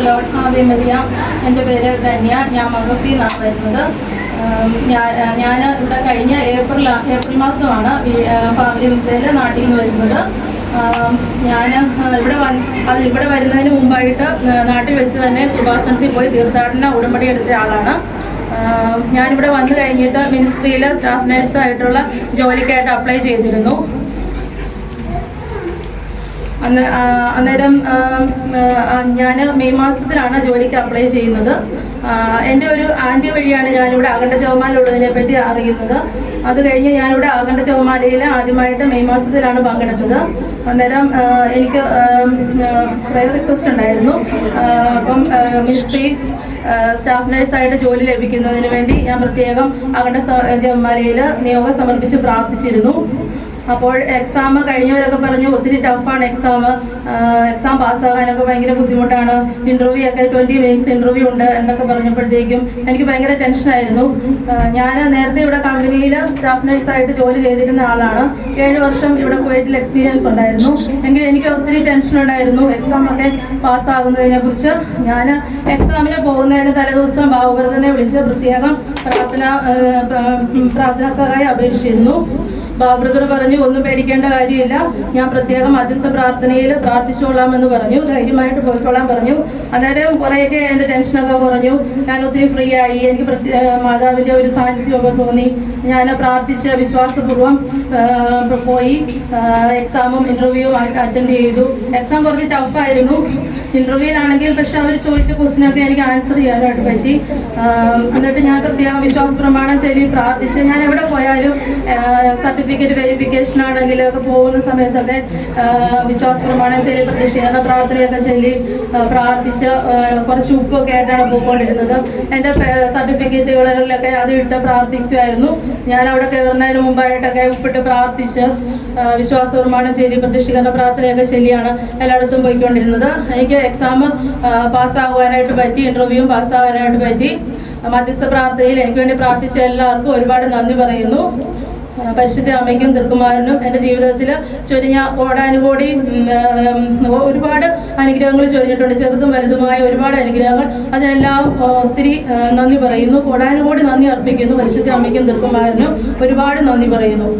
Load Harvey Maria. എൻ്റെ പേര് ധന്യ. ഞാൻ മകഫിയിൽ നിന്നാണ് വരുന്നത്. ഞാൻ ഇവിടെ കഴിഞ്ഞ ഏപ്രിൽ മാസമാണ് ഫാമിലി വിസയിൽ നാട്ടിൽ നിന്ന് വരുന്നത്. ഞാൻ ഇവിടെ വരുന്നതിന് മുമ്പായിട്ട് നാട്ടിൽ വെച്ച് തന്നെ കൃപാസനത്തിൽ പോയി തീർത്ഥാടന ഉടമ്പടി എടുത്ത ആളാണ്. ഞാനിവിടെ വന്നു കഴിഞ്ഞിട്ട് മിനിസ്ട്രിയിൽ സ്റ്റാഫ് നഴ്സായിട്ടുള്ള ജോലിക്കായിട്ട് അപ്ലൈ ചെയ്തിരുന്നു. അന്നേരം ഞാൻ മെയ് മാസത്തിലാണ് ജോലിക്ക് അപ്ലൈ ചെയ്യുന്നത്. എൻ്റെ ഒരു ആൻറ്റി വഴിയാണ് ഞാനിവിടെ അഖണ്ഡ ജപമാലയുള്ളതിനെ പറ്റി അറിയുന്നത്. അത് കഴിഞ്ഞ് ഞാനിവിടെ അഖണ്ഡ ജപമാലയിൽ ആദ്യമായിട്ട് മെയ് മാസത്തിലാണ് പങ്കെടുത്തത്. അന്നേരം എനിക്ക് പ്രയർ റിക്വസ്റ്റ് ഉണ്ടായിരുന്നു. അപ്പം മിനിസ്ട്രി സ്റ്റാഫ് നഴ്സായിട്ട് ജോലി ലഭിക്കുന്നതിന് വേണ്ടി ഞാൻ പ്രത്യേകം അഖണ്ഡ ജപമാലയിൽ നിയോഗം സമർപ്പിച്ച് പ്രാർത്ഥിച്ചിരുന്നു. അപ്പോൾ എക്സാം കഴിഞ്ഞവരൊക്കെ പറഞ്ഞു ഒത്തിരി ടഫാണ് എക്സാം പാസ്സാകാനൊക്കെ ഭയങ്കര ബുദ്ധിമുട്ടാണ്, ഇൻ്റർവ്യൂ ഒക്കെ 20 മിനിറ്റ്സ് ഇൻ്റർവ്യൂ ഉണ്ട് എന്നൊക്കെ പറഞ്ഞപ്പോഴത്തേക്കും എനിക്ക് ഭയങ്കര ടെൻഷനായിരുന്നു. ഞാൻ നേരത്തെ ഇവിടെ കമ്പനിയിൽ സ്റ്റാഫ് നഴ്സായിട്ട് ജോലി ചെയ്തിരുന്ന ആളാണ്. 7 വർഷം ഇവിടെ കുവൈറ്റിൽ എക്സ്പീരിയൻസ് ഉണ്ടായിരുന്നു. എങ്കിലും എനിക്ക് ഒത്തിരി ടെൻഷൻ ഉണ്ടായിരുന്നു എക്സാമൊക്കെ പാസ്സാകുന്നതിനെ കുറിച്ച്. ഞാൻ എക്സാമിന് പോകുന്നതിന് തലേദിവസം ബാബുബ്രദറിനെ വിളിച്ച് പ്രത്യേകം പ്രാർത്ഥനാ സഹായം അപേക്ഷിച്ചിരുന്നു. ബാബുബ്രദർ പറഞ്ഞു ഒന്നും പേടിക്കേണ്ട കാര്യമില്ല, ഞാൻ പ്രത്യേകം മധ്യസ്ഥ പ്രാർത്ഥനയിൽ പ്രാർത്ഥിച്ചോളാമെന്ന് പറഞ്ഞു. ധൈര്യമായിട്ട് പോയിക്കോളാൻ പറഞ്ഞു. അന്നേരം കുറേയൊക്കെ എൻ്റെ ടെൻഷനൊക്കെ കുറഞ്ഞു. ഞാൻ ഒത്തിരി ഫ്രീ ആയി. എനിക്ക് മാതാവിൻ്റെ ഒരു സാന്നിധ്യമൊക്കെ തോന്നി. ഞാൻ പ്രാർത്ഥിച്ച് വിശ്വാസപൂർവ്വം പോയി എക്സാമും ഇൻ്റർവ്യൂവും അറ്റൻഡ് ചെയ്തു. എക്സാം കുറച്ച് ടഫായിരുന്നു. ഇൻ്റർവ്യൂവിലാണെങ്കിൽ പക്ഷെ അവർ ചോദിച്ച ക്വസ്റ്റിനൊക്കെ എനിക്ക് ആൻസർ ചെയ്യാനായിട്ട് പറ്റി. എന്നിട്ട് ഞാൻ പ്രത്യേകം വിശ്വാസ പ്രമാണം ചൊല്ലി പ്രാർത്ഥിച്ച് ഞാൻ എവിടെ പോയാലും സർട്ടിഫിക്കറ്റ് വെരിഫിക്കേഷൻ ആണെങ്കിൽ ഒക്കെ പോകുന്ന സമയത്തൊക്കെ വിശ്വാസ പ്രമാണം ചൊല്ലി പ്രതിഷ്ഠീകരണ പ്രാർത്ഥനയൊക്കെ ചൊല്ലി പ്രാർത്ഥിച്ച് കുറച്ച് ഉപ്പൊക്കെ ആയിട്ടാണ് പോയിക്കൊണ്ടിരുന്നത്. എൻ്റെ സർട്ടിഫിക്കറ്റുകളിലൊക്കെ അത് ഇട്ട് പ്രാർത്ഥിക്കുമായിരുന്നു. ഞാൻ അവിടെ കയറുന്നതിന് മുമ്പായിട്ടൊക്കെ ഉപ്പിട്ട് പ്രാർത്ഥിച്ച് വിശ്വാസ പ്രമാണം ചൊല്ലി പ്രതിഷ്ഠീകരണ പ്രാർത്ഥനയൊക്കെ ചൊല്ലിയാണ് എല്ലായിടത്തും പോയിക്കൊണ്ടിരുന്നത്. എനിക്ക് എക്സാം പാസ്സാകുവാനായിട്ട് പറ്റി, ഇൻ്റർവ്യൂവും പാസ്സാകാനായിട്ട് പറ്റി. മധ്യസ്ഥ പ്രാർത്ഥനയിൽ എനിക്ക് വേണ്ടി പ്രാർത്ഥിച്ച എല്ലാവർക്കും ഒരുപാട് നന്ദി പറയുന്നു. പരിശുദ്ധ അമ്മയ്ക്കും തിരുക്കുമാരനും എൻ്റെ ജീവിതത്തിൽ ചൊരിഞ്ഞ കോടാനുകോടി ഒരുപാട് അനുഗ്രഹങ്ങൾ ചൊരിഞ്ഞിട്ടുണ്ട്. ചെറുതും വലുതുമായ ഒരുപാട് അനുഗ്രഹങ്ങൾ. അതിനെല്ലാം ഒത്തിരി നന്ദി പറയുന്നു. കോടാനുകോടി നന്ദി അർപ്പിക്കുന്നു. പരിശുദ്ധ അമ്മയ്ക്കും തിരുക്കുമാരനും ഒരുപാട് നന്ദി പറയുന്നു.